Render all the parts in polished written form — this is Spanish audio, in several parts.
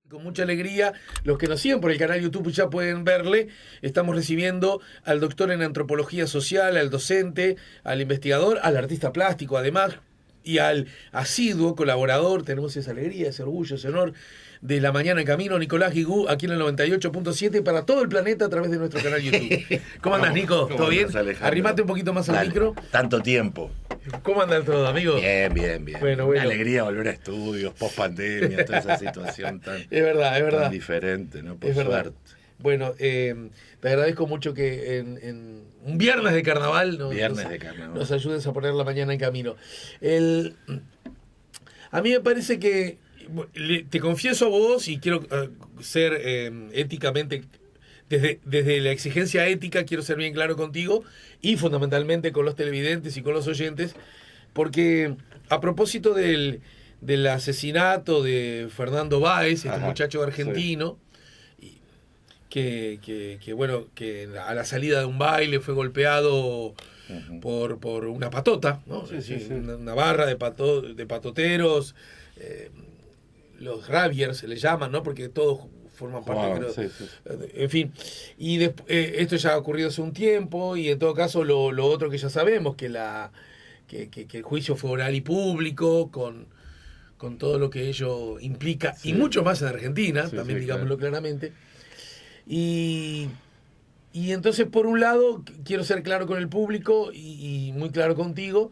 Con mucha alegría, los que nos siguen por el canal YouTube ya pueden verle. Estamos recibiendo al doctor en antropología social, al docente, al investigador, al artista plástico además, y al asiduo colaborador. Tenemos esa alegría, ese orgullo, ese honor de La Mañana en Camino, Nicolás Guigú, aquí en el 98.7 para todo el planeta a través de nuestro canal YouTube. ¿Cómo andas, Nico? ¿Todo bien? Arrimate un poquito más al micro. Tanto tiempo. ¿Cómo andan todos, amigos? Bien. Bueno. Una alegría volver a estudios, post pandemia, toda esa situación tan, es verdad. tan diferente, ¿no? Por es suerte. verdad. Bueno, te agradezco mucho que en un viernes de carnaval nos ayudes a poner La Mañana en Camino. A mí me parece que, te confieso a vos, y quiero ser éticamente, desde la exigencia ética, quiero ser bien claro contigo, y fundamentalmente con los televidentes y con los oyentes, porque a propósito del asesinato de Fernando Báez, este muchacho argentino, sí. que a la salida de un baile fue golpeado por una patota, ¿no? Sí. Una barra de patoteros, los rabiers se le llaman, ¿no? Porque todos forman parte, en fin. Y esto ya ha ocurrido hace un tiempo, y en todo caso lo otro que ya sabemos, que el juicio fue oral y público, con todo lo que ello implica, y mucho más en Argentina, también digámoslo claramente. Y entonces, por un lado, quiero ser claro con el público y muy claro contigo.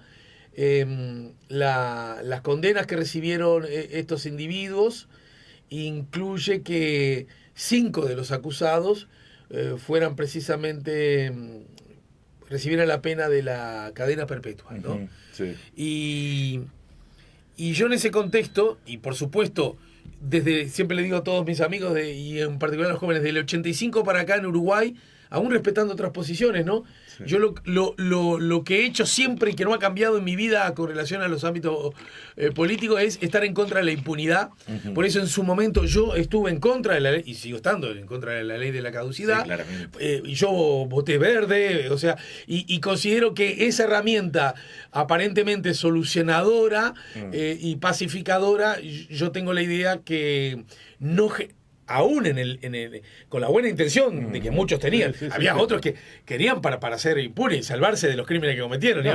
Las condenas que recibieron estos individuos incluye que 5 de los acusados fueran precisamente recibieran la pena de la cadena perpetua, ¿no? Sí. Y yo en ese contexto, y por supuesto, siempre le digo a todos mis amigos y en particular a los jóvenes, del 85 para acá en Uruguay, aún respetando otras posiciones, ¿no? Sí. Yo lo que he hecho siempre y que no ha cambiado en mi vida con relación a los ámbitos políticos es estar en contra de la impunidad. Por eso en su momento yo estuve en contra de la ley, y sigo estando en contra de la ley de la caducidad. Sí, claramente. Y yo voté verde, o sea, y considero que esa herramienta aparentemente solucionadora y pacificadora, yo tengo la idea que no... aún con la buena intención de que muchos tenían, había otros que querían para ser impunes y salvarse de los crímenes que cometieron, ¿no?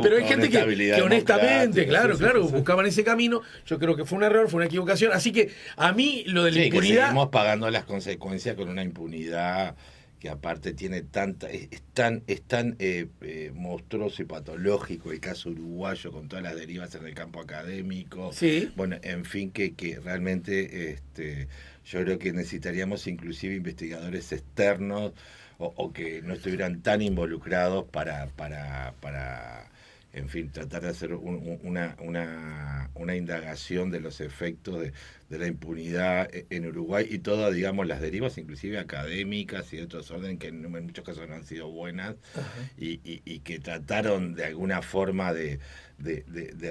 Pero hay gente que honestamente, claro, buscaban ese camino. Yo creo que fue un error, fue una equivocación. Así que a mí lo de la impunidad... que seguimos pagando las consecuencias con una impunidad que aparte tiene es tan monstruoso y patológico el caso uruguayo, con todas las derivas en el campo académico. Sí. Bueno, en fin, que realmente yo creo que necesitaríamos inclusive investigadores externos o que no estuvieran tan involucrados para en fin, tratar de hacer una indagación de los efectos de la impunidad en Uruguay y todas, digamos, las derivas, inclusive académicas y de otros orden, que en muchos casos no han sido buenas, y que trataron de alguna forma de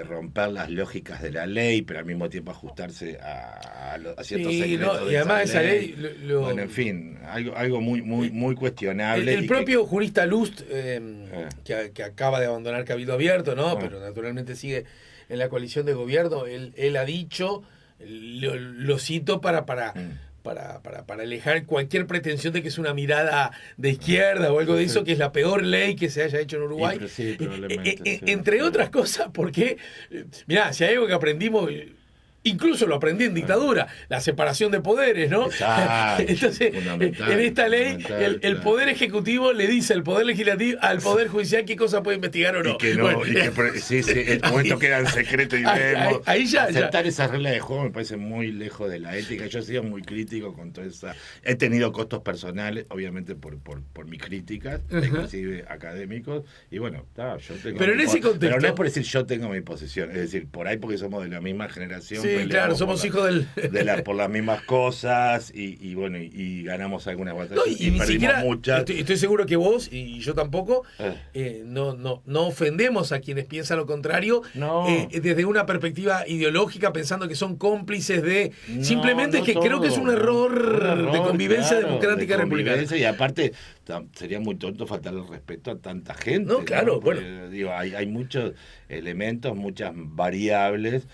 romper las lógicas de la ley, pero al mismo tiempo ajustarse a ciertos secretos y además esa ley bueno, en fin, algo muy cuestionable. El propio jurista Lust, que acaba de abandonar Cabildo Abierto, ¿no? Pero naturalmente sigue en la coalición de gobierno, él ha dicho, lo cito para alejar cualquier pretensión de que es una mirada de izquierda o algo de eso, que es la peor ley que se haya hecho en Uruguay. Sí, probablemente, entre otras cosas, porque, mirá, si hay algo que aprendimos... Incluso lo aprendí en dictadura, la separación de poderes, ¿no? Entonces, en esta ley, el Poder Ejecutivo le dice al Poder Legislativo, al Poder Judicial, qué cosa puede investigar o no. Y que no, el momento queda en secreto y vemos. Ahí ya. Aceptar esas reglas de juego me parece muy lejos de la ética. Yo he sido muy crítico con toda esa. He tenido costos personales, obviamente por mis críticas, inclusive académicos. Y bueno, yo tengo. Pero en ese contexto. Pero no es por decir yo tengo mi posición, es decir, por ahí porque somos de la misma generación. Sí, claro, somos hijos por las mismas cosas y bueno, y ganamos algunas batallas y ni perdimos siquiera, muchas. Estoy seguro que vos y yo tampoco no ofendemos a quienes piensan lo contrario, desde una perspectiva ideológica, pensando que son cómplices de... simplemente que creo que es un error de convivencia democrática republicana. Y aparte sería muy tonto faltarle el respeto a tanta gente. No, claro, Porque, digo, hay muchos elementos, muchas variables.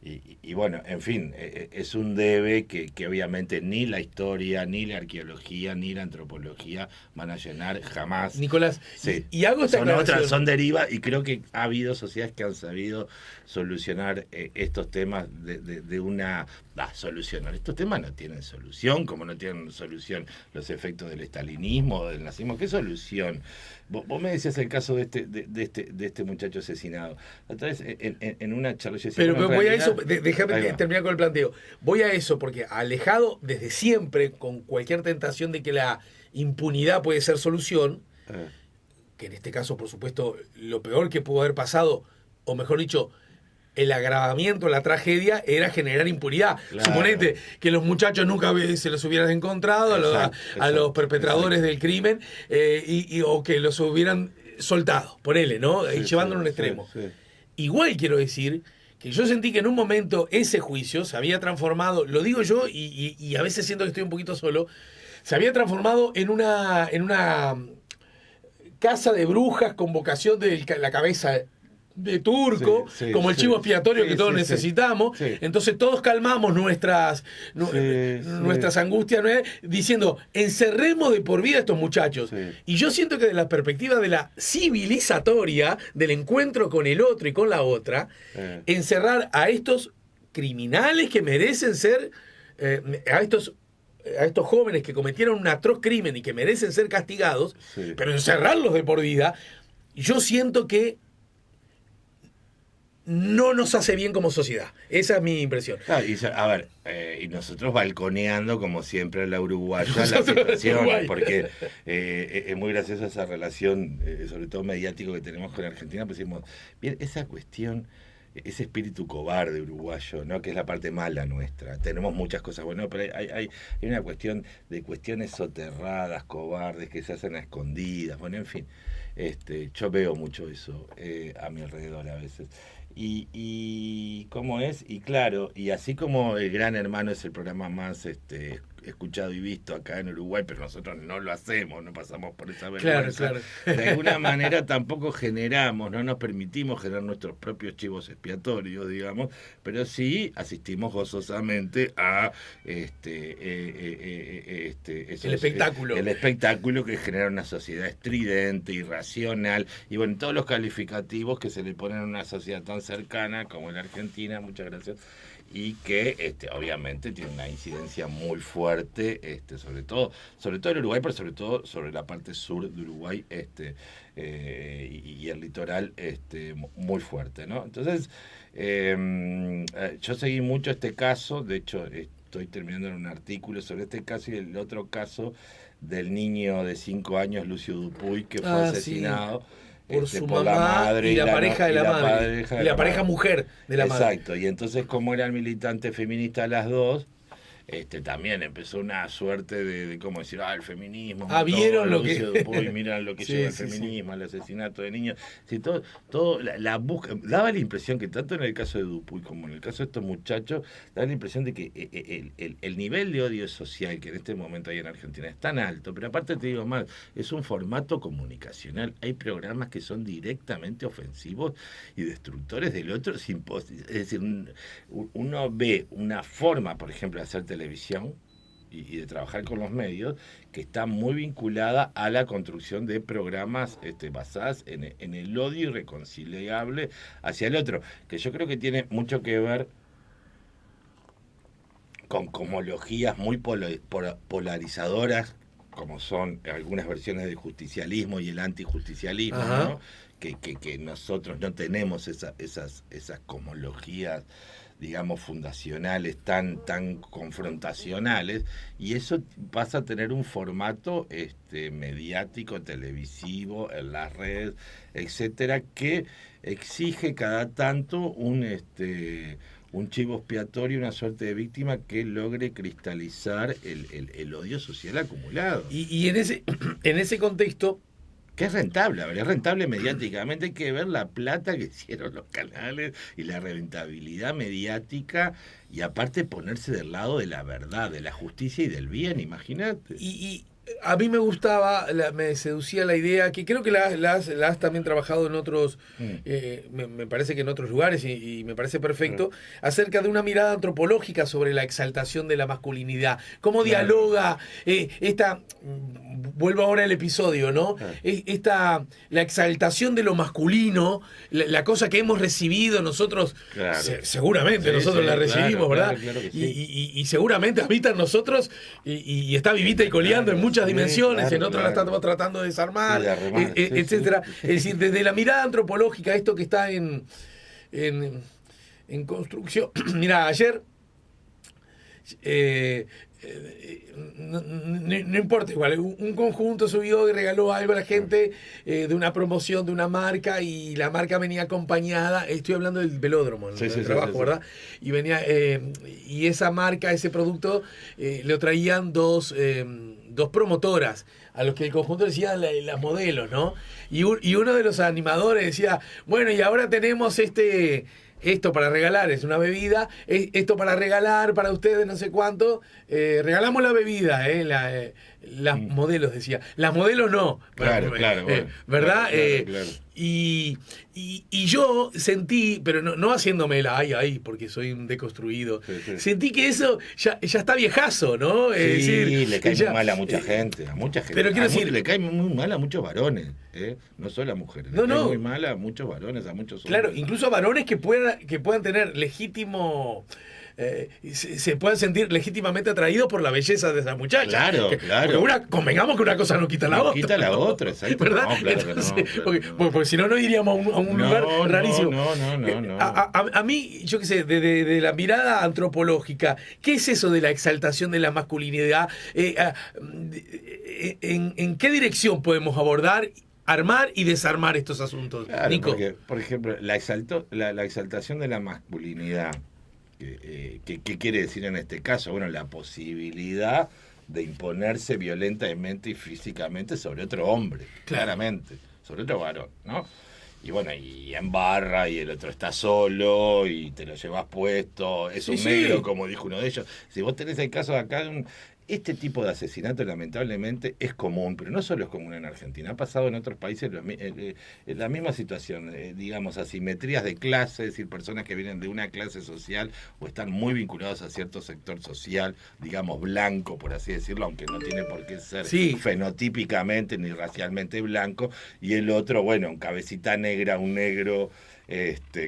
Y bueno, en fin, es un debe que obviamente ni la historia, ni la arqueología, ni la antropología van a llenar jamás. Nicolás, sí. y hago esta aclaración. Son derivas, y creo que ha habido sociedades que han sabido solucionar estos temas de una... solucionar. Estos temas no tienen solución, como no tienen solución los efectos del estalinismo, del nazismo. ¿Qué solución? Vos me decías el caso de este muchacho asesinado. Otra vez, en una charla... Pero voy a eso, déjame terminar con el planteo. Voy a eso porque alejado desde siempre con cualquier tentación de que la impunidad puede ser solución, que en este caso, por supuesto, lo peor que pudo haber pasado, o mejor dicho, el agravamiento, la tragedia, era generar impunidad. Claro. Suponete que los muchachos nunca se los hubieran encontrado, a los perpetradores del crimen, o que los hubieran soltado, ponele, ¿no? Sí, llevándolo a un extremo. Sí. Igual quiero decir que yo sentí que en un momento ese juicio se había transformado, lo digo yo y a veces siento que estoy un poquito solo, se había transformado en una casa de brujas con vocación de la cabeza de turco, como el chivo expiatorio que todos necesitamos. Sí. Entonces todos calmamos nuestras angustias, ¿no? Diciendo, encerremos de por vida a estos muchachos. Sí. Y yo siento que desde la perspectiva de la civilizatoria, del encuentro con el otro y con la otra, encerrar a estos criminales que merecen ser, a estos jóvenes que cometieron un atroz crimen y que merecen ser castigados, pero encerrarlos de por vida, yo siento que no nos hace bien como sociedad. Esa es mi impresión. Claro, y nosotros balconeando, como siempre, a la uruguaya la situación, porque es muy graciosa esa relación, sobre todo mediático, que tenemos con Argentina, pues decimos, bien, esa cuestión, ese espíritu cobarde uruguayo, ¿no? Que es la parte mala nuestra. Tenemos muchas cosas buenas, pero hay una cuestión de cuestiones soterradas, cobardes, que se hacen a escondidas, bueno, en fin. Yo veo mucho eso a mi alrededor a veces. Y cómo es, y claro, y así como el Gran Hermano es el programa más escuchado y visto acá en Uruguay, pero nosotros no lo hacemos, no pasamos por esa vergüenza. Claro. De alguna manera tampoco generamos, no nos permitimos generar nuestros propios chivos expiatorios, digamos, pero sí asistimos gozosamente a el espectáculo. El espectáculo que genera una sociedad estridente, irracional, y bueno, todos los calificativos que se le ponen a una sociedad tan cercana como la Argentina, muchas gracias, y que obviamente tiene una incidencia muy fuerte, sobre todo en Uruguay, pero sobre todo sobre la parte sur de Uruguay, y el litoral, muy fuerte, ¿no? Entonces, yo seguí mucho este caso, de hecho, estoy terminando en un artículo sobre este caso y el otro caso del niño de 5 años, Lucio Dupuy, que fue asesinado. Por su mamá, la madre y la pareja de la madre. Y la pareja mujer de la madre. Exacto, y entonces como eran militantes feministas las dos, también empezó una suerte de cómo decir, el feminismo. Vieron lo que... miran lo que lleva el feminismo, el asesinato de niños. Sí, todo la búsqueda, daba la impresión que tanto en el caso de Dupuy como en el caso de estos muchachos, daba la impresión de que el nivel de odio social que en este momento hay en Argentina es tan alto, pero aparte te digo más, es un formato comunicacional. Hay programas que son directamente ofensivos y destructores del otro. Es decir, uno ve una forma, por ejemplo, de hacer televisión y de trabajar con los medios que está muy vinculada a la construcción de programas basados en el odio irreconciliable hacia el otro, que yo creo que tiene mucho que ver con cosmologías muy polarizadoras, como son algunas versiones del justicialismo y el antijusticialismo, ¿no? Que nosotros no tenemos esas cosmologías, digamos, fundacionales tan confrontacionales, y eso pasa a tener un formato mediático, televisivo, en las redes, etcétera, que exige cada tanto un chivo expiatorio, una suerte de víctima que logre cristalizar el odio social acumulado. Y en ese contexto, que es rentable mediáticamente. Hay que ver la plata que hicieron los canales y la rentabilidad mediática, y aparte ponerse del lado de la verdad, de la justicia y del bien, imagínate. Y a mí me gustaba, me seducía la idea, que creo que la has también trabajado en otros, me parece que en otros lugares, y me parece perfecto, acerca de una mirada antropológica sobre la exaltación de la masculinidad. ¿Cómo dialoga vuelvo ahora al episodio, ¿no? La exaltación de lo masculino, la cosa que hemos recibido nosotros, seguramente nosotros la recibimos, ¿verdad? Claro que sí. Y seguramente habita en nosotros y está vivita y coleando en muchas dimensiones, en otras la estamos tratando de desarmar, etcétera. Es decir, desde la mirada antropológica, esto que está en construcción. Mira, ayer no importa, igual, un conjunto subió y regaló algo a la gente de una promoción de una marca, y la marca venía acompañada, estoy hablando del velódromo, del trabajo, ¿verdad? Y venía, y esa marca, ese producto, lo traían dos promotoras, a los que el conjunto decía las modelos, ¿no? Y uno de los animadores decía, bueno, y ahora tenemos esto para regalar, es una bebida, esto para regalar para ustedes, no sé cuánto, regalamos la bebida, las modelos, decía, las modelos no, claro, ¿verdad? Claro. Y yo sentí, pero no haciéndome la porque soy un deconstruido, sentí que eso ya está viejazo, ¿no? Sí, le cae muy mal a mucha gente, Pero quiero decir, le cae muy mal a muchos varones, no solo a mujeres, le cae muy mal a muchos varones, a muchos hombres. Claro, incluso a varones que puedan tener legítimo... se puedan sentir legítimamente atraídos por la belleza de esa muchacha. Claro. Porque convengamos que una cosa no quita la otra. Quita la otra, exacto. ¿Verdad? No, claro. Entonces, porque si no iríamos a un lugar rarísimo. No. A mí, yo qué sé, de la mirada antropológica, ¿qué es eso de la exaltación de la masculinidad? ¿En qué dirección podemos abordar, armar y desarmar estos asuntos? Claro, Nico. Porque, por ejemplo, la exaltación de la masculinidad, ¿qué quiere decir en este caso? Bueno, la posibilidad de imponerse violentamente y físicamente sobre otro hombre, claramente, sobre otro varón, ¿no? Y bueno, y en barra, y el otro está solo, y te lo llevas puesto, es un negro, como dijo uno de ellos. Si vos tenés el caso de acá, este tipo de asesinato lamentablemente es común, pero no solo es común en Argentina, ha pasado en otros países la misma situación, digamos, asimetrías de clase, es decir, personas que vienen de una clase social o están muy vinculados a cierto sector social, digamos, blanco, por así decirlo, aunque no tiene por qué ser fenotípicamente ni racialmente blanco, y el otro, bueno, un cabecita negra, un negro...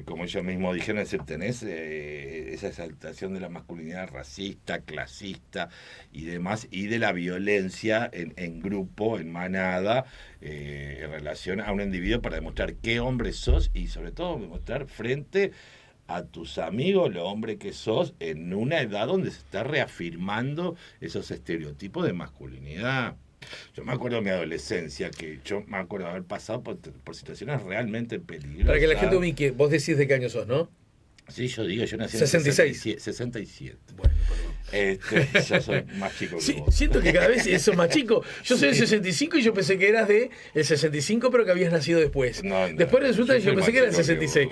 como ellos mismos dijeron, es decir, tenés esa exaltación de la masculinidad racista, clasista y demás, y de la violencia en grupo, en manada, en relación a un individuo para demostrar qué hombre sos y sobre todo demostrar frente a tus amigos lo hombre que sos en una edad donde se está reafirmando esos estereotipos de masculinidad. Yo me acuerdo de mi adolescencia, que yo me acuerdo de haber pasado por situaciones realmente peligrosas. Para que la gente ubique, vos decís de qué año sos, ¿no? Sí, yo nací 66. en 67. Bueno, perdón. Yo soy más chico que vos. Siento que cada vez sos más chico. Yo soy del 65 y yo pensé que eras del 65, pero que habías nacido después. Después resulta que yo pensé que era el 66.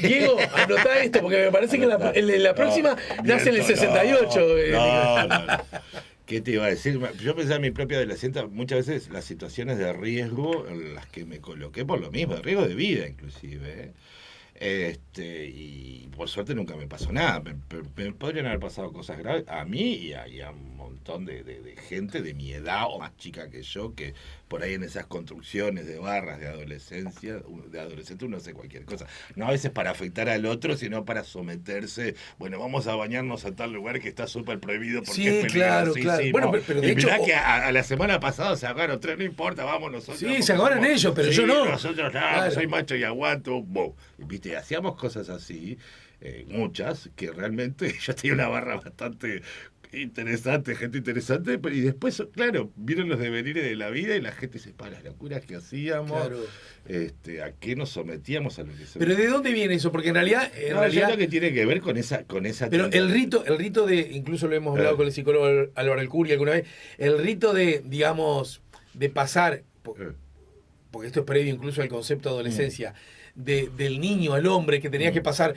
Diego, anotá esto, porque me parece que la próxima nace en el 68. No. ¿Qué te iba a decir? Yo pensaba en mi propia adolescencia, muchas veces las situaciones de riesgo en las que me coloqué por lo mismo, de riesgo de vida inclusive. Y por suerte nunca me pasó nada. Me podrían haber pasado cosas graves a mí y a un montón de gente de mi edad o más chica que yo, que por ahí en esas construcciones de barras de adolescente uno hace cualquier cosa. No a veces para afectar al otro, sino para someterse. Bueno, vamos a bañarnos a tal lugar que está súper prohibido porque es peligrosísimo. Claro. Bueno, pero de hecho, que a la semana pasada se agarraron 3, no importa, vamos nosotros. Sí, se agarran ellos, pero yo no. Nosotros no, soy macho y aguanto. Y viste, hacíamos cosas así, muchas, que realmente yo tenía una barra bastante interesante, gente interesante, pero y después, claro, vieron los devenires de la vida y la gente se para las locuras que hacíamos, a qué nos sometíamos, a lo que se... Pero ¿de dónde viene eso? Porque en realidad yo creo que tiene que ver con esa pero el rito de, incluso lo hemos hablado con el psicólogo Álvaro Alcuri alguna vez, el rito de, digamos, de pasar, porque esto es previo incluso al concepto de adolescencia, del niño al hombre, que tenía que pasar...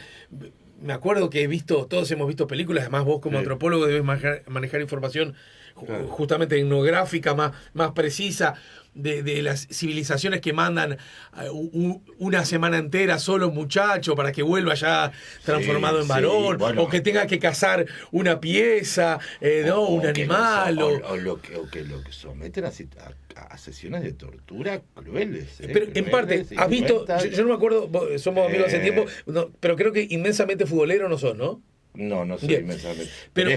Me acuerdo que todos hemos visto películas, además vos como antropólogo debes manejar información justamente etnográfica, más precisa, de las civilizaciones que mandan una semana entera solo muchacho para que vuelva ya transformado en varón, bueno, o que tenga que cazar una pieza, un animal. O que lo someten a sesiones de tortura crueles. Pero en parte, ¿has visto? Yo no me acuerdo, somos amigos hace tiempo, pero creo que inmensamente futbolero no sos, ¿no? No soy inmensamente. Pero he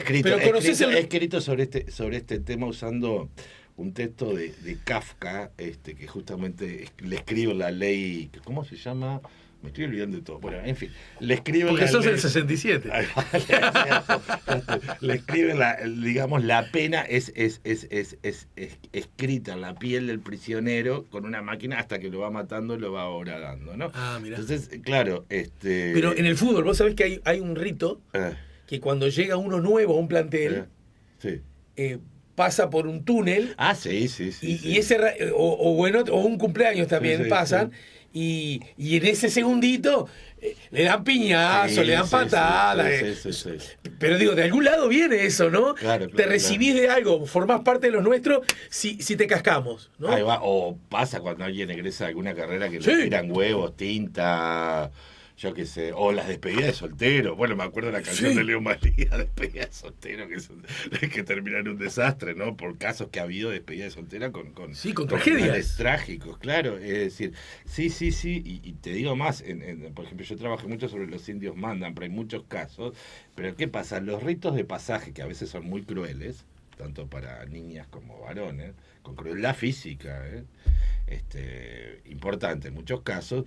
escrito sobre este tema usando un texto de Kafka, que justamente le escribo la ley, ¿cómo se llama? Me estoy olvidando de todo. Bueno, en fin, le escribo porque sos el 67. Le escribe digamos, la pena es escrita en la piel del prisionero con una máquina hasta que lo va matando y lo va horadando, ¿no? Mirá. Entonces, claro, Pero en el fútbol, vos sabés que hay un rito que cuando llega uno nuevo a un plantel, pasa por un túnel. Sí. Y ese o un cumpleaños también pasan. Sí. Y en ese segundito le dan piñazo, le dan patadas. Sí. Pero digo, de algún lado viene eso, ¿no? Claro, te recibís de algo, formás parte de los nuestros si te cascamos, ¿no? Ahí va. O pasa cuando alguien egresa de alguna carrera que le tiran huevos, tinta, yo qué sé, o las despedidas de soltero. Bueno, me acuerdo de la canción de Leo María, despedida de soltero, que termina en un desastre, ¿no? Por casos que ha habido de despedida de soltera con tragedias trágicos, claro. Es decir, sí, y te digo más, por ejemplo, yo trabajé mucho sobre los indios mandan, pero hay muchos casos. Pero ¿qué pasa? Los ritos de pasaje, que a veces son muy crueles, tanto para niñas como varones, con crueldad física, importante en muchos casos,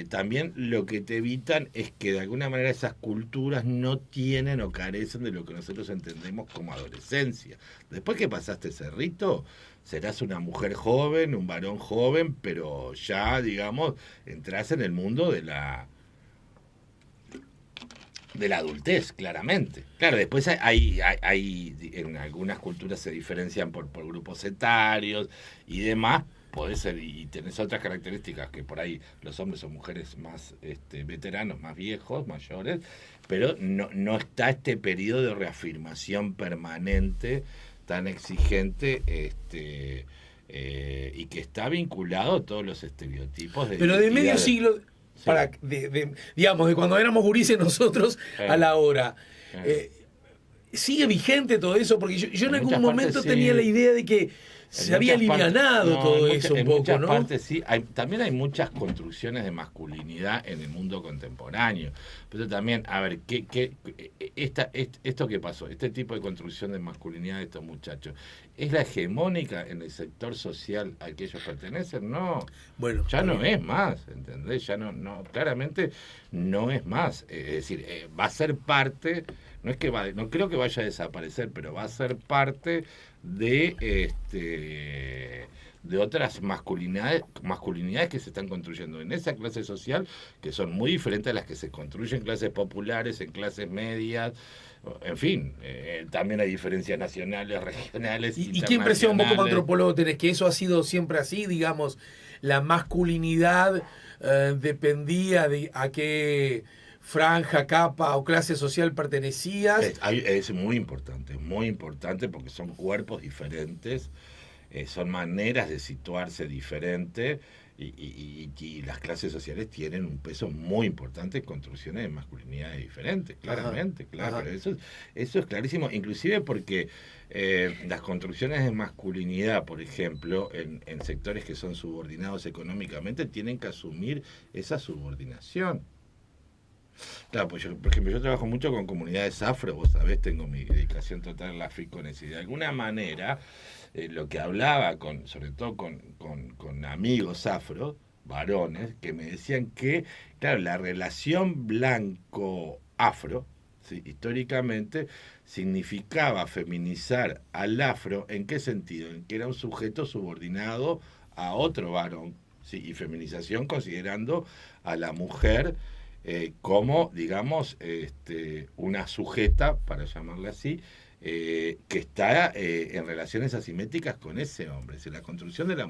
también lo que te evitan es que de alguna manera esas culturas no tienen o carecen de lo que nosotros entendemos como adolescencia. Después que pasaste ese rito, serás una mujer joven, un varón joven, pero ya, digamos, entras en el mundo de la adultez, claramente. Claro, después hay en algunas culturas se diferencian por grupos etarios y demás. Podés ser, y tenés otras características, que por ahí los hombres o mujeres más veteranos, más viejos, mayores, pero no está este periodo de reafirmación permanente tan exigente, y que está vinculado a todos los estereotipos de pero de medio siglo, sí. Digamos, de cuando éramos gurises nosotros a la hora. ¿Sigue vigente todo eso? Porque yo en algún momento tenía la idea de que se había alivianado todo eso un poco, ¿no? En muchas partes sí. También hay muchas construcciones de masculinidad en el mundo contemporáneo. Pero también, a ver, esto que pasó, este tipo de construcción de masculinidad de estos muchachos, ¿es la hegemónica en el sector social al que ellos pertenecen? No. Bueno, ya no es más, ¿entendés? Ya no, claramente no es más. Es decir, va a ser parte, no creo que vaya a desaparecer, pero va a ser parte de otras masculinidades que se están construyendo en esa clase social, que son muy diferentes a las que se construyen en clases populares, en clases medias, en fin, también hay diferencias nacionales, regionales, ¿Y qué impresión vos como antropólogo tenés? ¿Que eso ha sido siempre así, digamos, la masculinidad dependía de a qué franja, capa o clase social pertenecías? Es muy importante porque son cuerpos diferentes, son maneras de situarse diferentes y las clases sociales tienen un peso muy importante en construcciones de masculinidades diferentes, claramente, claro. Pero eso es clarísimo, inclusive porque las construcciones de masculinidad, por ejemplo, en sectores que son subordinados económicamente, tienen que asumir esa subordinación. Claro, pues por ejemplo, yo trabajo mucho con comunidades afro, vos sabés, tengo mi dedicación total a la africanes y de alguna manera lo que hablaba sobre todo con amigos afro, varones, que me decían que, claro, la relación blanco-afro, ¿sí?, históricamente significaba feminizar al afro. ¿En qué sentido? En que era un sujeto subordinado a otro varón, ¿sí?, y feminización considerando a la mujer como, digamos, una sujeta, para llamarla así, que está en relaciones asimétricas con ese hombre. Si la construcción de la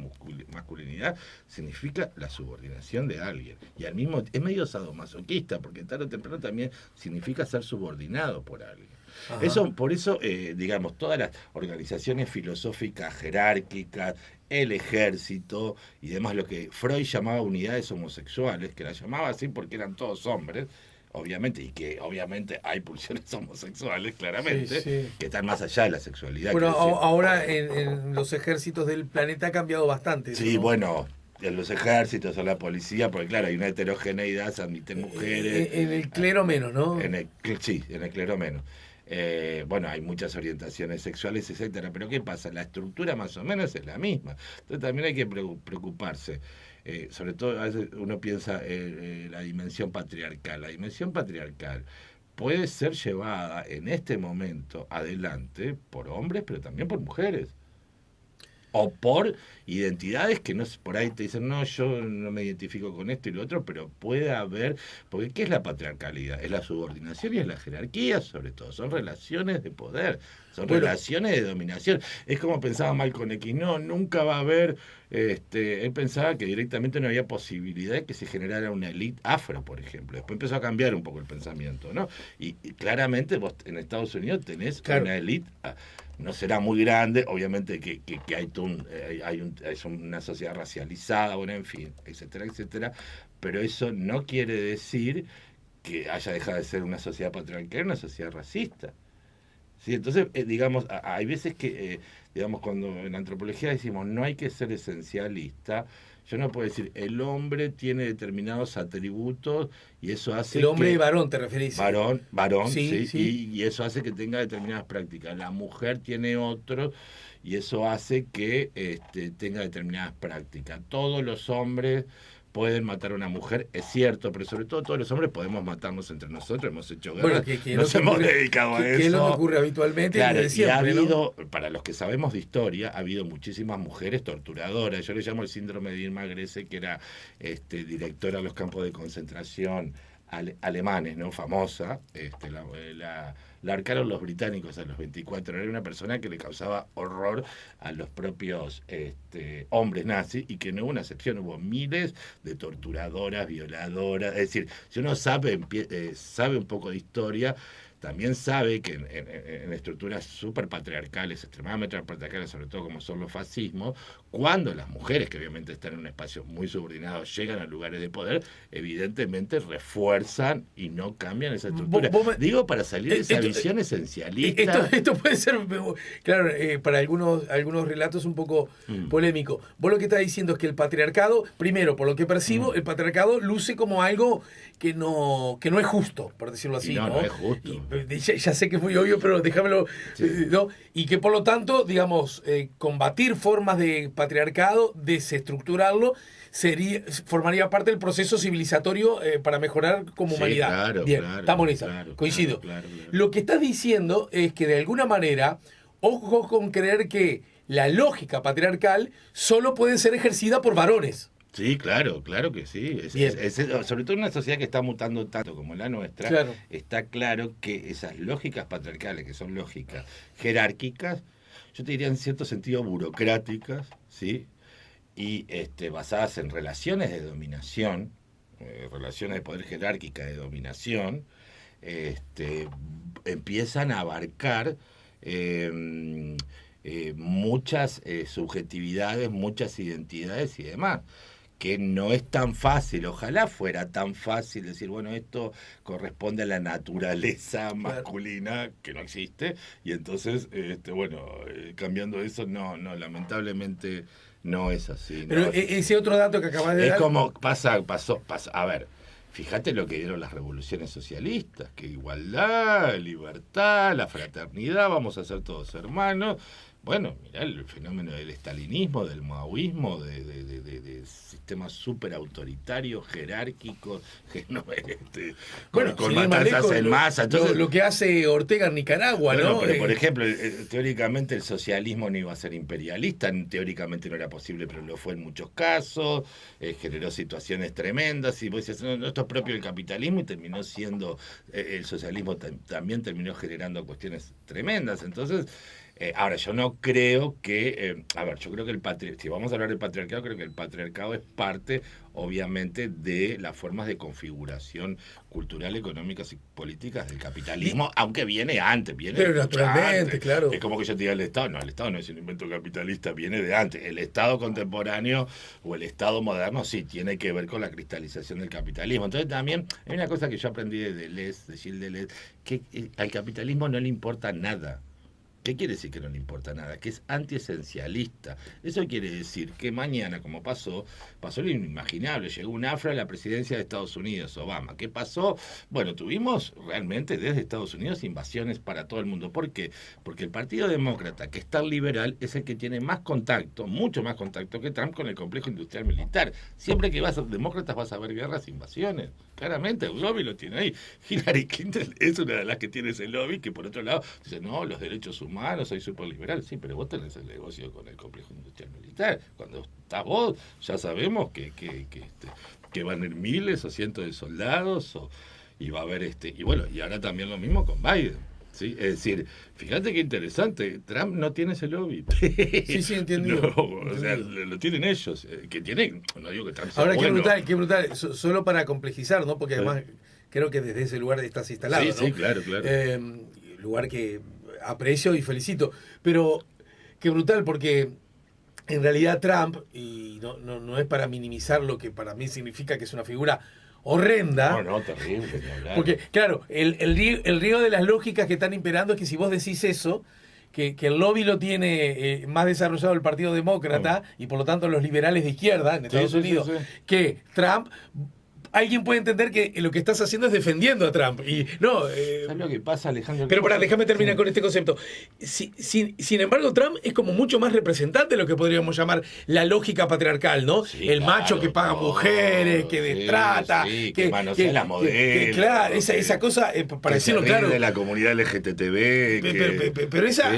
masculinidad significa la subordinación de alguien. Y al mismo es medio sadomasoquista, porque tarde o temprano también significa ser subordinado por alguien. Por eso, digamos, todas las organizaciones filosóficas jerárquicas, el ejército y demás, lo que Freud llamaba unidades homosexuales, que las llamaba así porque eran todos hombres, obviamente, y que obviamente hay pulsiones homosexuales, claramente, que están más allá de la sexualidad. Bueno, ahora en los ejércitos del planeta ha cambiado bastante. Sí, ¿no? Bueno, en los ejércitos, en la policía, porque claro, hay una heterogeneidad, se admiten mujeres. En el clero menos, ¿no? Sí, en el clero menos. Bueno, hay muchas orientaciones sexuales, etcétera, pero ¿qué pasa? La estructura más o menos es la misma. Entonces también hay que preocuparse. Sobre todo, a veces uno piensa la dimensión patriarcal. La dimensión patriarcal puede ser llevada en este momento adelante por hombres, pero también por mujeres. O por identidades que no por ahí te dicen, no, yo no me identifico con esto y lo otro, pero puede haber, porque ¿qué es la patriarcalidad? Es la subordinación y es la jerarquía, sobre todo, son relaciones de poder, son relaciones de dominación. Es como pensaba Malcolm X, no, nunca va a haber, él pensaba que directamente no había posibilidad de que se generara una élite afro, por ejemplo. Después empezó a cambiar un poco el pensamiento, ¿no? Y claramente vos en Estados Unidos tenés una élite. No será muy grande, obviamente que es una sociedad racializada, bueno, en fin, etcétera, etcétera, pero eso no quiere decir que haya dejado de ser una sociedad patriarcal, una sociedad racista. ¿Sí? Entonces, digamos, hay veces que, digamos, cuando en la antropología decimos no hay que ser esencialista, yo no puedo decir, el hombre tiene determinados atributos y eso hace el hombre y varón, ¿te referís? Varón, sí. Y eso hace que tenga determinadas prácticas. La mujer tiene otros y eso hace que tenga determinadas prácticas. Todos los hombres pueden matar a una mujer, es cierto, pero sobre todo todos los hombres podemos matarnos entre nosotros, hemos hecho guerra, nos hemos dedicado a eso. ¿Qué es lo que ocurre habitualmente? Claro, y siempre, ha habido, ¿no? para los que sabemos de historia, ha habido muchísimas mujeres torturadoras. Yo le llamo el síndrome de Irma Grese, que era directora de los campos de concentración alemanes, ¿no? Famosa, la arcaron los británicos a los 24. Era una persona que le causaba horror a los propios hombres nazis y que no hubo una excepción, hubo miles de torturadoras, violadoras. Es decir, si uno sabe un poco de historia, también sabe que en estructuras súper patriarcales, extremadamente patriarcales, sobre todo como son los fascismos, cuando las mujeres, que obviamente están en un espacio muy subordinado, llegan a lugares de poder, evidentemente refuerzan y no cambian esa estructura. Digo, para salir de esa visión esencialista. Esto puede ser, claro, para algunos relatos un poco polémico. Vos lo que estás diciendo es que el patriarcado, primero, por lo que percibo, el patriarcado luce como algo que no es justo, por decirlo así. No es justo. Ya sé que es muy obvio, pero déjamelo, ¿no? Y que por lo tanto, digamos, combatir formas de patriarcado, desestructurarlo, formaría parte del proceso civilizatorio para mejorar como humanidad. Claro, bien, claro, estamos en eso, coincido. Claro. Lo que estás diciendo es que de alguna manera, ojo con creer que la lógica patriarcal solo puede ser ejercida por varones. Sí, claro que sí. Sobre todo en una sociedad que está mutando tanto como la nuestra, está claro que esas lógicas patriarcales, que son lógicas jerárquicas, yo te diría en cierto sentido burocráticas, ¿sí? Y basadas en relaciones de dominación, relaciones de poder jerárquica de dominación, empiezan a abarcar muchas subjetividades, muchas identidades y demás, que no es tan fácil. Ojalá fuera tan fácil decir, bueno, esto corresponde a la naturaleza masculina, que no existe, y entonces, cambiando eso, no, lamentablemente no es así. Pero ese otro dato que acabas de dar... Es como pasó, a ver, fíjate lo que dieron las revoluciones socialistas, que igualdad, libertad, la fraternidad, vamos a ser todos hermanos. Bueno, mirá el fenómeno del estalinismo, del maoísmo, de sistemas súper autoritarios, jerárquicos, que no, con matanzas en masa. Entonces, lo que hace Ortega en Nicaragua, bueno, ¿no? Pero, por ejemplo, teóricamente el socialismo no iba a ser imperialista, teóricamente no era posible, pero lo fue en muchos casos, generó situaciones tremendas, y vos decís, no, esto es propio del capitalismo, y terminó siendo, el socialismo también terminó generando cuestiones tremendas. Entonces, ahora, yo no creo que, yo creo que si vamos a hablar del patriarcado, creo que el patriarcado es parte, obviamente, de las formas de configuración cultural, económicas y políticas del capitalismo, aunque viene antes, pero naturalmente, antes. Claro. Es como que yo te diga el Estado no es un invento capitalista, viene de antes. El Estado contemporáneo o el Estado moderno sí tiene que ver con la cristalización del capitalismo. Entonces también hay una cosa que yo aprendí de Gilles Deleuze, que al capitalismo no le importa nada. ¿Qué quiere decir que no le importa nada? Que es antiesencialista. Eso quiere decir que mañana, como pasó lo inimaginable. Llegó un afro a la presidencia de Estados Unidos, Obama. ¿Qué pasó? Bueno, tuvimos realmente desde Estados Unidos invasiones para todo el mundo. ¿Por qué? Porque el Partido Demócrata, que es tan liberal, es el que tiene más contacto, mucho más contacto que Trump con el complejo industrial militar. Siempre que vas a demócratas vas a ver guerras, invasiones. Claramente, el lobby lo tiene ahí. Hillary Clinton es una de las que tiene ese lobby, que por otro lado dice, no, los derechos humanos, soy súper liberal. Sí, pero vos tenés el negocio con el complejo industrial militar. Cuando estás vos, ya sabemos que van a ir miles o cientos de soldados, y va a haber y bueno, y ahora también lo mismo con Biden. ¿Sí? Es decir, fíjate qué interesante, Trump no tiene ese lobby. Sí, entendido. No, o sea, lo tienen ellos, que tienen, no digo que Trump sea ahora, bueno. qué brutal, solo para complejizar, ¿no? Porque además creo que desde ese lugar estás instalado, ¿no? Sí, claro. Lugar que aprecio y felicito, pero qué brutal, porque en realidad Trump, y no es para minimizar lo que para mí significa que es una figura horrenda. No, terrible. Porque, claro, el río de las lógicas que están imperando es que si vos decís eso, que el lobby lo tiene más desarrollado el Partido Demócrata, y por lo tanto los liberales de izquierda en Estados Unidos, que Trump, alguien puede entender que lo que estás haciendo es defendiendo a Trump. Y no. ¿Sabes lo que pasa, Alejandro? Pero déjame terminar con este concepto. Sin embargo, Trump es como mucho más representante de lo que podríamos llamar la lógica patriarcal, ¿no? Sí, el macho que paga mujeres, que destrata, que manosea las modelos. Claro, esa cosa, para decirlo claro. De la comunidad LGTB. Pero esa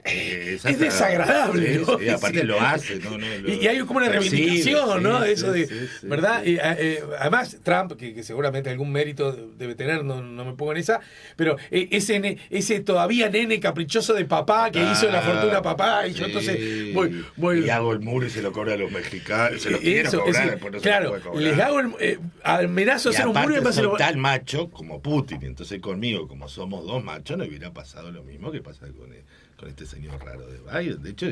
es desagradable, ¿no? Sí, aparte lo hace, y hay como una reivindicación, ¿no? Eso de, ¿verdad? Y, además, Trump, que seguramente algún mérito debe tener, no me pongo en esa, pero ese todavía nene caprichoso de papá que hizo la fortuna papá, y yo entonces voy y hago el muro y se lo cobra a los mexicanos, se lo quiero cobrar, después no claro, se lo puede cobrar. les hago amenazo a hacer un muro y aparte soy tal macho como Putin, entonces conmigo, como somos dos machos, no hubiera pasado lo mismo que pasa con este señor raro de Biden. De hecho,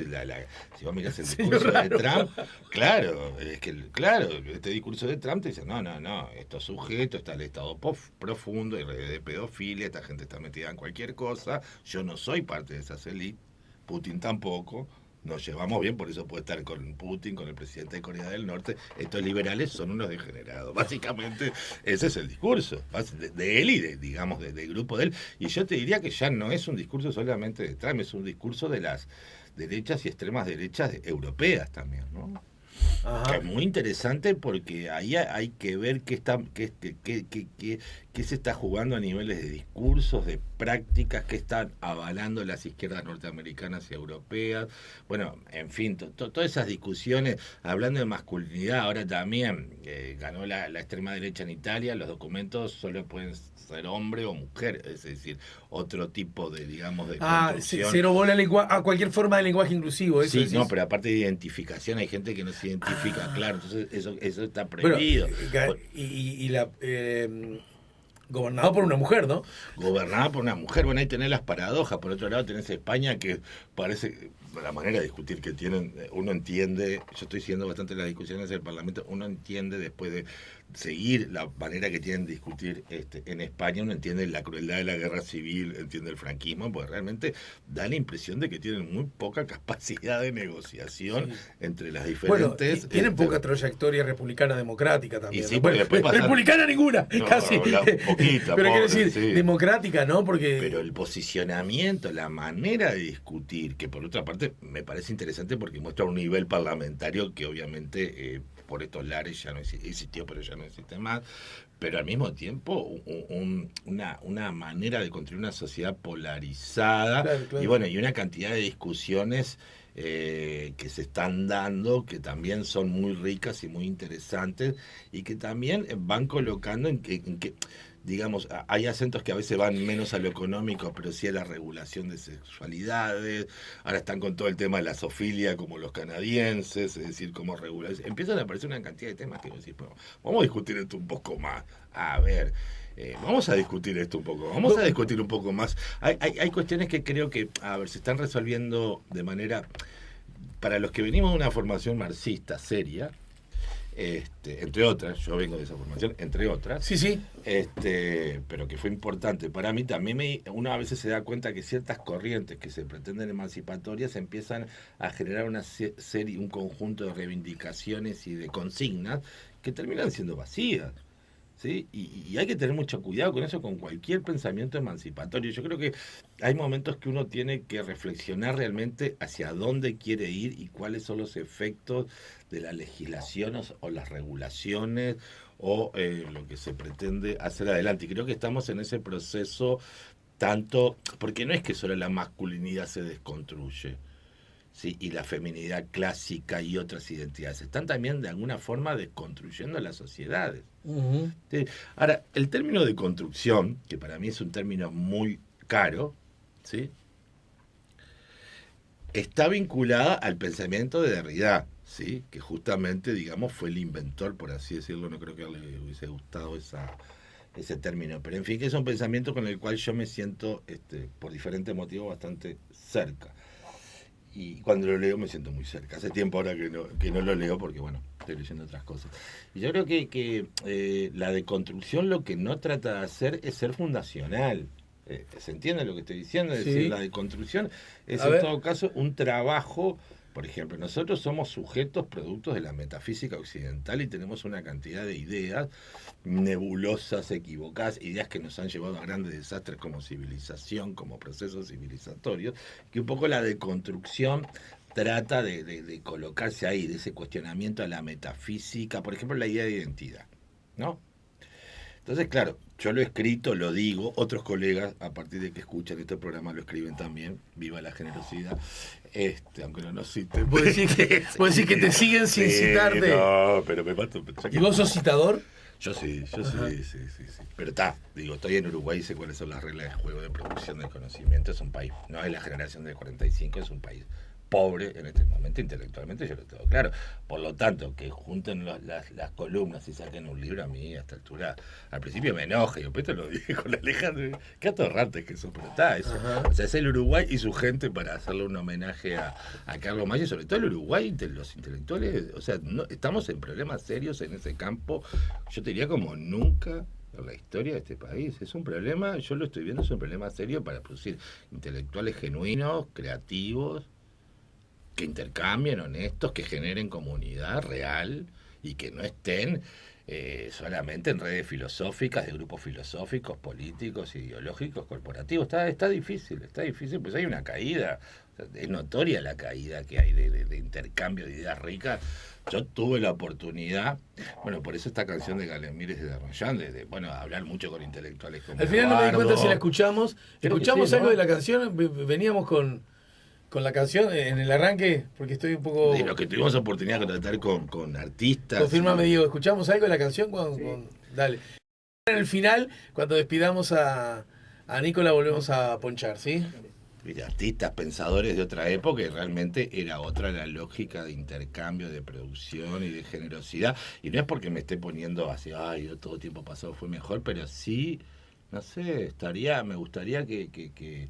si vos mirás el discurso de Trump, claro, este discurso de Trump te dice, no, estos sujetos, está el estado profundo, hay redes de pedofilia, esta gente está metida en cualquier cosa, yo no soy parte de esas élites, Putin tampoco, nos llevamos bien, por eso puede estar con Putin, con el presidente de Corea del Norte. Estos liberales son unos degenerados. Básicamente, ese es el discurso de él y del grupo de él. Y yo te diría que ya no es un discurso solamente de Trump, es un discurso de las derechas y extremas derechas europeas también, ¿no? Ajá. Que es muy interesante porque ahí hay que ver qué se está jugando a niveles de discursos, de prácticas, que están avalando las izquierdas norteamericanas y europeas. Bueno, en fin, todas esas discusiones, hablando de masculinidad, ahora también ganó la extrema derecha en Italia, los documentos solo pueden ser hombre o mujer, es decir, otro tipo de, digamos, de construcción. Cero bola a cualquier forma de lenguaje inclusivo. Eso sí, no, pero aparte de identificación, hay gente que no se identifica, claro, entonces eso está prohibido. Bueno, gobernado por una mujer, ¿no? Gobernada por una mujer. Bueno, ahí tenés las paradojas. Por otro lado tenés España, que parece la manera de discutir que tienen, uno entiende, yo estoy siguiendo bastante las discusiones del Parlamento, uno entiende después de seguir la manera que tienen de discutir en España, uno entiende la crueldad de la guerra civil, entiende el franquismo, porque realmente da la impresión de que tienen muy poca capacidad de negociación entre las diferentes... Bueno, tienen poca trayectoria republicana democrática también. Y sí, ¿no? porque después pasan... Republicana ninguna, no, casi. Poquita, pero pobre, quiero decir, sí. democrática, ¿no? Porque... Pero el posicionamiento, la manera de discutir, que por otra parte me parece interesante porque muestra un nivel parlamentario que obviamente por estos lares ya no existió, pero ya no existe más, pero al mismo tiempo una manera de construir una sociedad polarizada, claro. Y bueno, y una cantidad de discusiones que se están dando, que también son muy ricas y muy interesantes, y que también van colocando en que digamos, hay acentos que a veces van menos a lo económico, pero sí a la regulación de sexualidades. Ahora están con todo el tema de la zoofilia, como los canadienses, es decir, cómo regular. Empiezan a aparecer una cantidad de temas que vos decís, bueno, vamos a discutir esto un poco más. A ver, vamos a discutir esto un poco, vamos a discutir un poco más. Hay cuestiones que creo que, a ver, se están resolviendo de manera... Para los que venimos de una formación marxista seria, entre otras, yo vengo de esa formación, entre otras, sí. Pero que fue importante para mí, también uno a veces se da cuenta que ciertas corrientes que se pretenden emancipatorias empiezan a generar una serie, un conjunto de reivindicaciones y de consignas que terminan siendo vacías, ¿sí? Y hay que tener mucho cuidado con eso, con cualquier pensamiento emancipatorio. Yo creo que hay momentos que uno tiene que reflexionar realmente hacia dónde quiere ir y cuáles son los efectos de la legislación o las regulaciones o lo que se pretende hacer adelante. Y creo que estamos en ese proceso tanto, porque no es que solo la masculinidad se desconstruye, ¿sí? Y la feminidad clásica y otras identidades están también de alguna forma desconstruyendo las sociedades. Uh-huh. ¿Sí? Ahora, el término de construcción, que para mí es un término muy caro, ¿sí? Está vinculada al pensamiento de Derrida, ¿sí? Que justamente, digamos, fue el inventor, por así decirlo. No creo que le hubiese gustado ese término, pero en fin, que es un pensamiento con el cual yo me siento, por diferentes motivos, bastante cerca. Y cuando lo leo me siento muy cerca. Hace tiempo ahora que no lo leo porque, bueno, estoy leyendo otras cosas. Y yo creo que la deconstrucción lo que no trata de hacer es ser fundacional. ¿Se entiende lo que estoy diciendo? Es decir, la deconstrucción es en todo caso un trabajo. Por ejemplo, nosotros somos sujetos productos de la metafísica occidental y tenemos una cantidad de ideas nebulosas, equivocadas, ideas que nos han llevado a grandes desastres como civilización, como procesos civilizatorios, que un poco la deconstrucción trata de colocarse ahí, de ese cuestionamiento a la metafísica, por ejemplo, la idea de identidad, ¿no? Entonces, claro, yo lo he escrito, lo digo, otros colegas, a partir de que escuchan este programa, lo escriben también, viva la generosidad, aunque no nos citen. ¿Puedo decir que te siguen sin citarte? No, pero me mato. ¿Y vos sos citador? Yo sí. Pero estoy en Uruguay y sé cuáles son las reglas del juego de producción del conocimiento. Es un país, no es la generación del 45, es un país pobre en este momento intelectualmente, yo lo tengo claro. Por lo tanto, que junten las columnas y saquen un libro, a mí a esta altura, al principio me enoja, y después te lo dije con la Alejandra, qué atorrante que eso, pero está eso. O sea, es el Uruguay y su gente para hacerle un homenaje a Carlos Mayo, sobre todo el Uruguay, los intelectuales, o sea, estamos en problemas serios en ese campo, yo te diría como nunca en la historia de este país. Es un problema, yo lo estoy viendo, es un problema serio para producir intelectuales genuinos, creativos, que intercambien, honestos, que generen comunidad real y que no estén solamente en redes filosóficas, de grupos filosóficos, políticos, ideológicos, corporativos. Está difícil, pues hay una caída, es notoria la caída que hay de intercambio de ideas ricas. Yo tuve la oportunidad, bueno, por eso esta canción de Galen Mires de Arroyán, de hablar mucho con intelectuales como al final no me di cuenta si la escuchamos. ¿Escuchamos algo, ¿no?, de la canción? Veníamos con la canción en el arranque, porque estoy un poco... De lo que tuvimos oportunidad de tratar con artistas. Confírmame, Diego, ¿escuchamos algo de la canción? Dale. En el final, cuando despidamos a Nicola, volvemos a ponchar, ¿sí? Artistas, pensadores de otra época, y realmente era otra la lógica de intercambio, de producción y de generosidad. Y no es porque me esté poniendo así, todo tiempo pasado fue mejor, pero sí, no sé, me gustaría que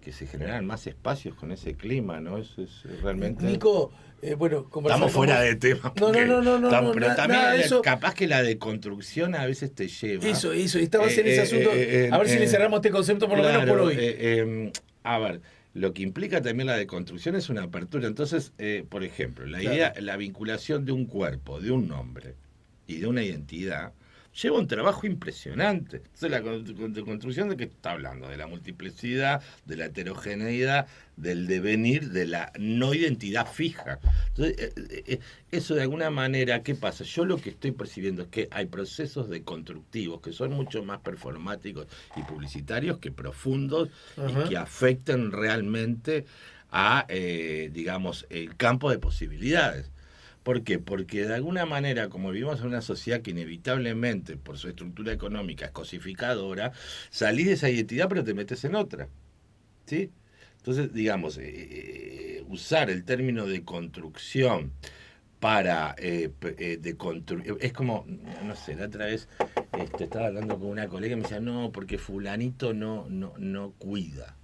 que se generaran más espacios con ese clima, ¿no? Eso es realmente... Nico, bueno, estamos fuera de tema. No, pero también eso... capaz que la deconstrucción a veces te lleva... Eso, estabas en ese asunto. A ver si le cerramos este concepto por lo menos por hoy. A ver, lo que implica también la deconstrucción es una apertura. Entonces, por ejemplo, la idea, la vinculación de un cuerpo, de un nombre y de una identidad lleva un trabajo impresionante. Entonces, la construcción de qué está hablando, de la multiplicidad, de la heterogeneidad, del devenir, de la no identidad fija. Entonces, eso de alguna manera, ¿qué pasa? Yo lo que estoy percibiendo es que hay procesos deconstructivos que son mucho más performáticos y publicitarios que profundos y que afectan realmente a, digamos, el campo de posibilidades. ¿Por qué? Porque de alguna manera, como vivimos en una sociedad que inevitablemente, por su estructura económica, es cosificadora, salís de esa identidad pero te metes en otra. ¿Sí? Entonces, digamos, usar el término de construcción para deconstruir, es como, no sé, la otra vez estaba hablando con una colega y me decía, no, porque fulanito no cuida.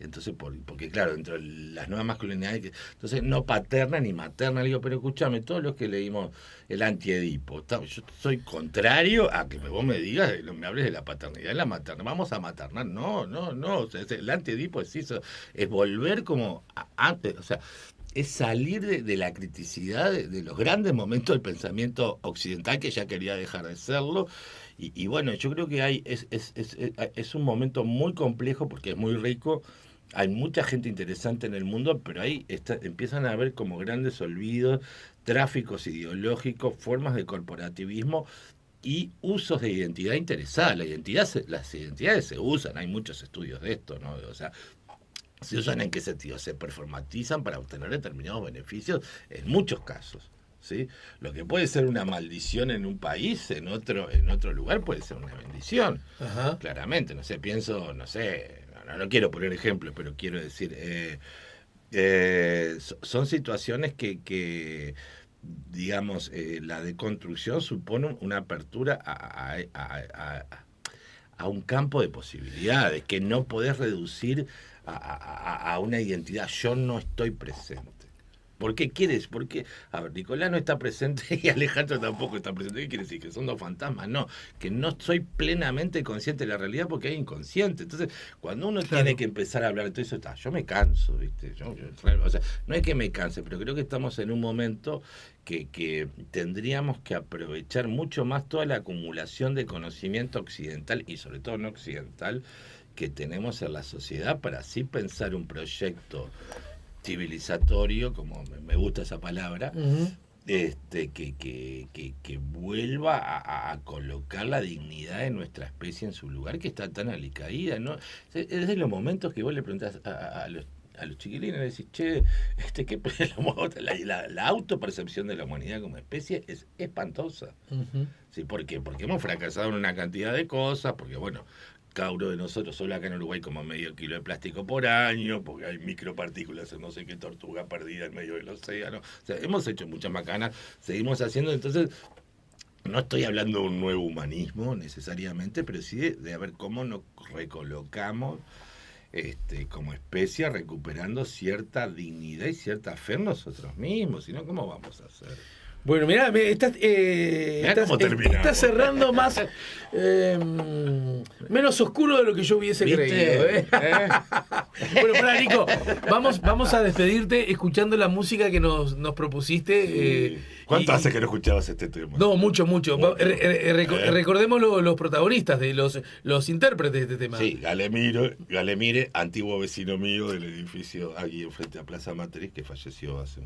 Entonces, porque claro, dentro de las nuevas masculinidades, entonces no paterna ni materna, le digo, pero escúchame, todos los que leímos el Antiedipo, yo soy contrario a que vos me digas, me hables de la paternidad y la materna, vamos a maternar, no, o sea, el Antiedipo es eso, es volver como antes, o sea, es salir de la criticidad de los grandes momentos del pensamiento occidental que ya quería dejar de serlo. Y bueno, yo creo que es un momento muy complejo porque es muy rico. Hay mucha gente interesante en el mundo, pero ahí empiezan a haber como grandes olvidos, tráficos ideológicos, formas de corporativismo y usos de identidad interesada. Las identidades se usan, hay muchos estudios de esto, ¿no? O sea, se usan en qué sentido, se performatizan para obtener determinados beneficios en muchos casos. ¿Sí? Lo que puede ser una maldición en un país, en otro lugar puede ser una bendición. Ajá. Claramente, no sé, pienso, no sé, no quiero poner ejemplos, pero quiero decir, son situaciones que digamos, la deconstrucción supone una apertura a un campo de posibilidades que no podés reducir a una identidad. Yo no estoy presente. ¿Por qué quieres? Porque, a ver, Nicolás no está presente y Alejandro tampoco está presente. ¿Qué quiere decir? ¿Que son dos fantasmas? No, que no soy plenamente consciente de la realidad porque hay inconsciente. Entonces, cuando uno tiene que empezar a hablar de todo eso, yo me canso, ¿viste? O sea, no es que me canse, pero creo que estamos en un momento que tendríamos que aprovechar mucho más toda la acumulación de conocimiento occidental y sobre todo no occidental que tenemos en la sociedad para así pensar un proyecto civilizatorio, como me gusta esa palabra, uh-huh. Que vuelva a colocar la dignidad de nuestra especie en su lugar, que está tan alicaída, ¿no? Es de los momentos que vos le preguntás a los chiquilines, le decís, che, la autopercepción de la humanidad como especie es espantosa. Uh-huh. ¿Sí? ¿Por qué? Porque hemos fracasado en una cantidad de cosas, porque bueno, cada uno de nosotros, solo acá en Uruguay, como medio kilo de plástico por año, porque hay micropartículas en no sé qué tortuga perdida en medio del océano. O sea, hemos hecho muchas macanas, seguimos haciendo. Entonces, no estoy hablando de un nuevo humanismo necesariamente, pero sí de ver cómo nos recolocamos como especie, recuperando cierta dignidad y cierta fe en nosotros mismos. Si no, ¿cómo vamos a hacer? Bueno, mirá, estás cerrando más menos oscuro de lo que yo hubiese creído. Bueno, pará, Nico, vamos a despedirte escuchando la música que nos propusiste. Sí. ¿Cuánto hace que no escuchabas este tema? No, mucho. Recordemos los protagonistas, de los intérpretes de este tema. Sí, Galemire, antiguo vecino mío del edificio aquí enfrente a Plaza Matriz, que falleció hace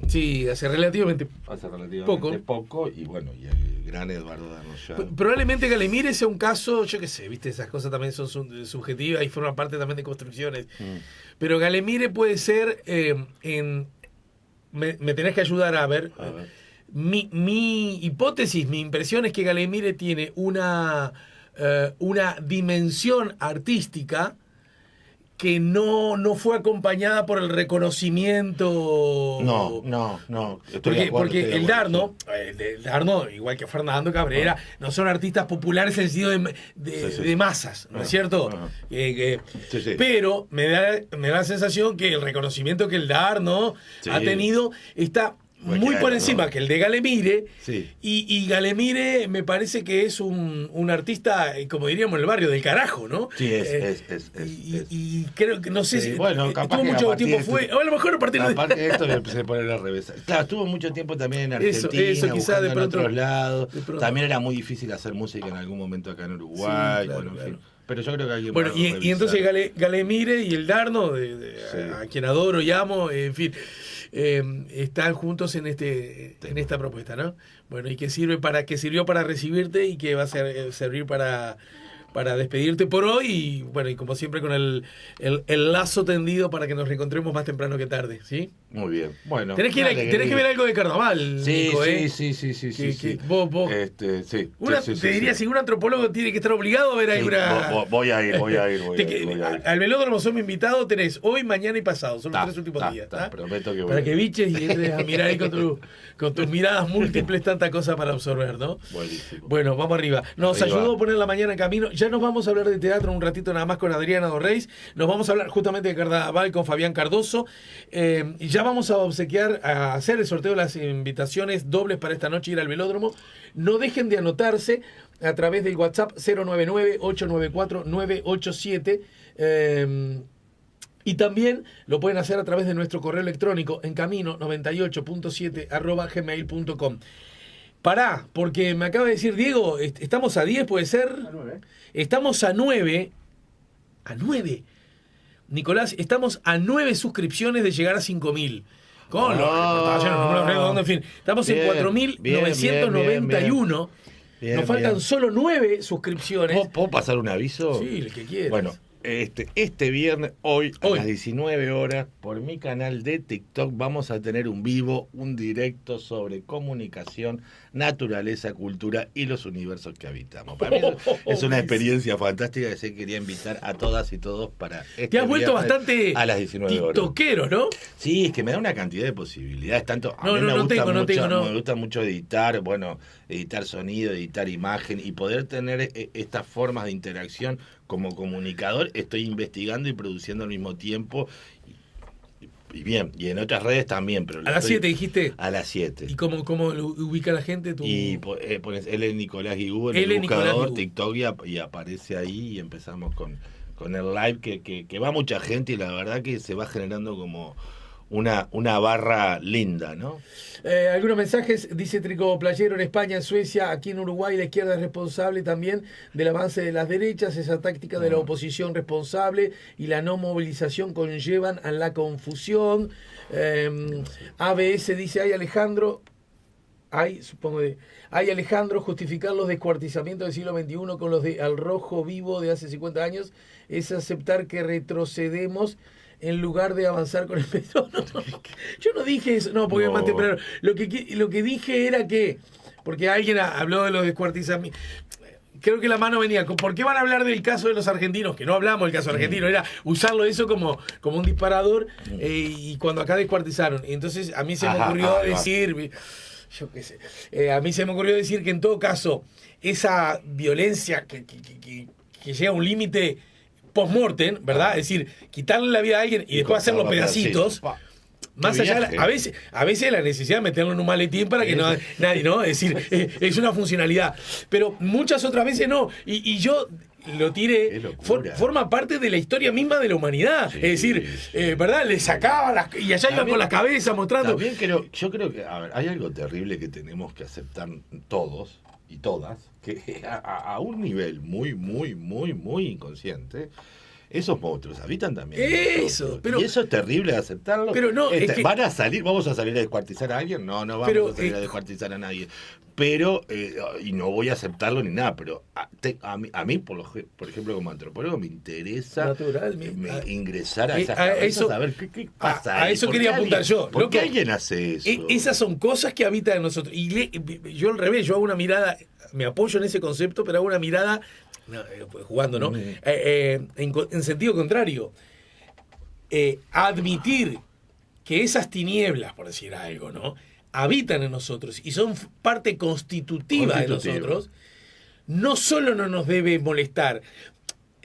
relativamente poco, y bueno, y el gran Eduardo Darnoyan. Probablemente Galemire sea un caso, yo qué sé, viste, esas cosas también son subjetivas y forman parte también de construcciones. Pero Galemire puede ser, me tenés que ayudar a ver. Mi hipótesis, mi impresión es que Galemire tiene una dimensión artística que no fue acompañada por el reconocimiento. No. Porque el Darno, igual que Fernando Cabrera, no son artistas populares en el sentido de masas, ¿no es cierto? Sí. Pero me da la sensación que el reconocimiento que el Darno ha tenido está muy por encima que el de Galemire. Sí. Y Galemire me parece que es un artista, como diríamos en el barrio, del carajo, ¿no? Sí, y creo que, no sé si capaz estuvo mucho tiempo o a lo mejor a partir de... Aparte de esto me empecé a poner al revés. Claro, estuvo mucho tiempo también en Argentina, eso quizá de pronto, en otros lados. También era muy difícil hacer música en algún momento acá en Uruguay. Sí, claro, en fin. Pero yo creo que alguien bueno, y entonces Galemire y el Darno, a quien adoro y amo, en fin, están juntos en esta propuesta, ¿no? Bueno, y que sirvió para recibirte y que va a servir para despedirte por hoy y bueno, y como siempre con el lazo tendido para que nos reencontremos más temprano que tarde, ¿sí? Muy bien. Bueno, tenés que ver algo de carnaval, Nico, sí. Vos sí. Te diría, si un antropólogo tiene que estar obligado a ver alguna... Voy a ir. Al velódromo somos invitados, tenés hoy, mañana y pasado, son los 3 últimos días. Prometo que voy para que biches y entres a mirar ahí con tus miradas múltiples, tanta cosa para absorber, ¿no? Buenísimo. Bueno, vamos arriba. Nos ayudó a poner la mañana en camino. Ya nos vamos a hablar de teatro un ratito nada más con Adriana Dorreis. Nos vamos a hablar justamente de carnaval con Fabián Cardoso. Y ya vamos a obsequiar, a hacer el sorteo de las invitaciones dobles para esta noche ir al velódromo. No dejen de anotarse a través del WhatsApp 099-894-987. Y también lo pueden hacer a través de nuestro correo electrónico encamino98.7@gmail.com. Pará, porque me acaba de decir Diego, estamos a 10, ¿puede ser? A 9. Estamos a 9. A 9. Nicolás, estamos a 9 suscripciones de llegar a 5.000. Con los números redondos, en fin. Estamos en 4.991. Nos faltan solo 9 suscripciones. ¿Puedo pasar un aviso? Sí, el que quieras. Bueno, este viernes, hoy a las 19 horas, por mi canal de TikTok, vamos a tener un directo sobre comunicación, naturaleza, cultura y los universos que habitamos. Para mí es una experiencia fantástica que se quería invitar a todas y todos para Te has vuelto bastante a las 19 horas. TikTokero, ¿no? Sí, es que me da una cantidad de posibilidades. Tanto a mí me gusta mucho editar sonido, editar imagen y poder tener estas formas de interacción como comunicador. Estoy investigando y produciendo al mismo tiempo. Y bien, y en otras redes también. Pero ¿A las 7 dijiste? A las 7. ¿Y cómo lo ubica la gente? Y pones L. Nicolás Guigú en el buscador TikTok y aparece ahí y empezamos con el live que va mucha gente y la verdad que se va generando como una barra linda, ¿no? Algunos mensajes, dice Trico Playero, en España, en Suecia, aquí en Uruguay la izquierda es responsable también del avance de las derechas, esa táctica de la oposición responsable y la no movilización conllevan a la confusión. ABS dice, hay Alejandro, justificar los descuartizamientos del siglo XXI con los de Al Rojo Vivo de hace 50 años es aceptar que retrocedemos en lugar de avanzar con el metro. No, yo no dije eso, no, porque es más temprano. Lo que dije era que, porque alguien habló de los descuartizamientos, creo que la mano venía, ¿por qué van a hablar del caso de los argentinos? Que no hablamos del caso argentino, era usarlo eso como un disparador, y cuando acá descuartizaron. Entonces a mí se me ocurrió decir, yo qué sé, a mí se me ocurrió decir que en todo caso, esa violencia que llega a un límite post-mortem, ¿verdad? Es decir, quitarle la vida a alguien y después hacerlo pedacitos. Más allá, a veces la necesidad de meterlo en un maletín para que nadie, ¿no? Es decir, es una funcionalidad. Pero muchas otras veces no. Y yo lo tiré, forma parte de la historia misma de la humanidad. Sí, es decir, ¿verdad? Le sacaba y allá iban con la cabeza mostrando. También yo creo que, a ver, hay algo terrible que tenemos que aceptar todos y todas, que a un nivel muy, muy, muy, muy inconsciente, esos monstruos habitan también. Eso, pero, y eso es terrible de aceptarlo. Pero no, ¿vamos a salir a descuartizar a alguien? No vamos a salir a descuartizar a nadie. Pero, y no voy a aceptarlo ni nada, pero a mí por ejemplo, como antropólogo, me interesa ingresar a esas cabezas, a ver qué pasa. A eso quería apuntar yo. ¿Por qué alguien hace eso? Esas son cosas que habitan en nosotros. Y yo al revés, yo hago una mirada, me apoyo en ese concepto, pero hago una mirada, jugando, ¿no? En sentido contrario. admitir que esas tinieblas, por decir algo, ¿no?, habitan en nosotros y son parte constitutiva de nosotros, no solo no nos debe molestar,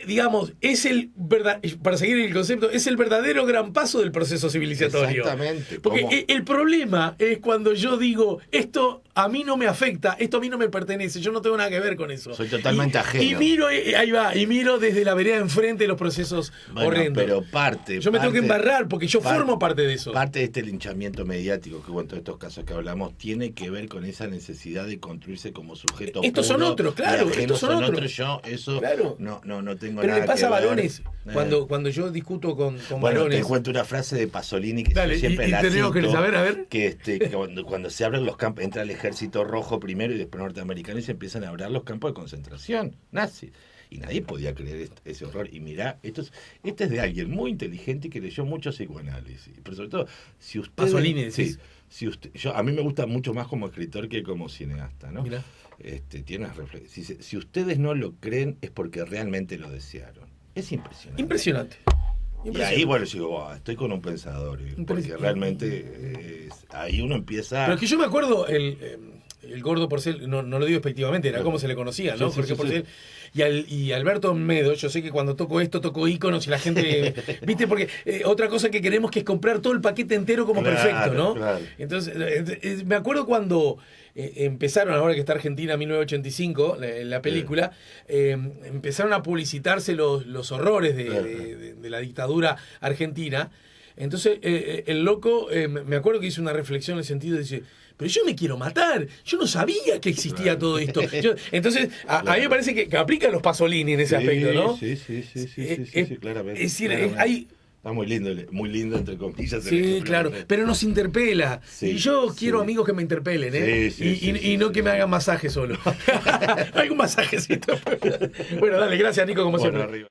digamos, es el verdad, para seguir el concepto, es el verdadero gran paso del proceso civilizatorio. Exactamente. Porque el problema es cuando yo digo, esto a mí no me afecta, esto a mí no me pertenece, yo no tengo nada que ver con eso. Soy totalmente ajeno. Y miro, ahí va, y miro desde la vereda de enfrente los procesos horrendos. Pero yo me tengo que embarrar porque yo formo parte de eso. Parte de este linchamiento mediático que hubo en todos estos casos que hablamos tiene que ver con esa necesidad de construirse como sujeto. Estos son otros, claro, estos son otros. Yo eso claro. no tengo pero nada le pasa a varones. Ver. Cuando yo discuto con bueno, varones. te cuento una frase de Pasolini que dale, siempre y la tenemos cito, que saber, a ver. que cuando se abren los campos, entra el ejército rojo primero y después norteamericano y se empiezan a abrir los campos de concentración nazis. Y nadie podía creer ese horror. Y mirá, este es de alguien muy inteligente y que leyó mucho psicoanálisis. Pero sobre todo, si usted... Pasolini, decís. Sí, a mí me gusta mucho más como escritor que como cineasta, ¿no? Mirá. Tiene unas reflexiones. Si ustedes no lo creen es porque realmente lo desearon. Es impresionante. Impresionante. Y ahí, bueno, digo, estoy con un pensador. Porque realmente ahí uno empieza... Pero es que yo me acuerdo, el gordo Porcel, no lo digo despectivamente, era como se le conocía, ¿no? Sí, Jorge sí, Porcel. Y Alberto Medo, yo sé que cuando toco esto, toco íconos y la gente... ¿Viste? Porque otra cosa que queremos que es comprar todo el paquete entero como perfecto, ¿no? Claro. Entonces, me acuerdo cuando empezaron, ahora que está Argentina 1985, la película, empezaron a publicitarse los horrores de la dictadura argentina. Entonces, el loco, me acuerdo que hizo una reflexión en el sentido de decir... Pero yo me quiero matar, yo no sabía que existía todo esto. Entonces, a mí me parece que aplica los Pasolini en ese aspecto, ¿no? Sí, claramente. Es decir, claramente. Está muy lindo entre comillas. Sí, claro, pero nos interpela. Sí, y yo quiero amigos que me interpelen, ¿eh? Y no que me hagan masaje solo. Algún masajecito. Bueno, dale, gracias, Nico, como siempre. Arriba.